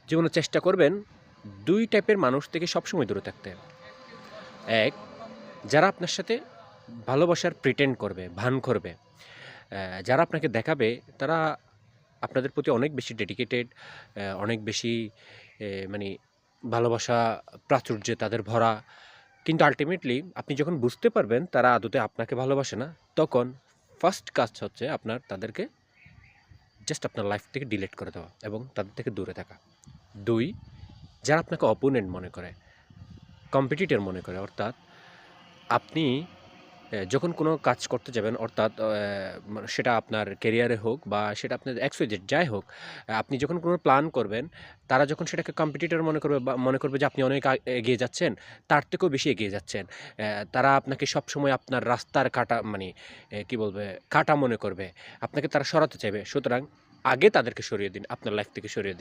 জীবনে চেষ্টা করবেন ২ টাইপের মানুষ থেকে সবসময় দূরে থাকতে। এক, যারা আপনার সাথে ভালোবাসার প্রিটেন্ড করবে, ভান করবে। যারা আপনাকে দেখাবে তারা আপনাদের প্রতি অনেক বেশি ডেডিকেটেড, অনেক বেশি মানে ভালোবাসা প্রাচুর্যে তাদের ভরা। কিন্তু আল্টিমেটলি আপনি যখন বুঝতে পারবেন তারা আদতে আপনাকে ভালোবাসে না, তখন ফার্স্ট কাজ হচ্ছে আপনার তাদেরকে জাস্ট আপনার লাইফ থেকে ডিলিট করে দেওয়া এবং তাদের থেকে দূরে থাকা। ২, যারা আপনাকে অপোনেন্ট মনে করে, কম্পিটিটর মনে করে, অর্থাৎ আপনি যখন কোনো কাজ করতে যাবেন, অর্থাৎ সেটা আপনার ক্যারিয়ারে হোক বা সেটা আপনার XYZ যাই হোক, আপনি যখন কোনো প্ল্যান করবেন, তারা যখন সেটাকে কম্পিটিটর মনে করবে বা মনে করবে যে আপনি অনেক এগিয়ে যাচ্ছেন, তার থেকেও বেশি এগিয়ে যাচ্ছেন। তারা আপনাকে সবসময় আপনার রাস্তার কাঁটা মানে কী বলবে, কাঁটা মনে করবে। আপনাকে তারা সরাতে চাইবে। সুতরাং আগে তাদেরকে সরিয়ে দিন, আপনার লাইফ থেকে সরিয়ে দিন।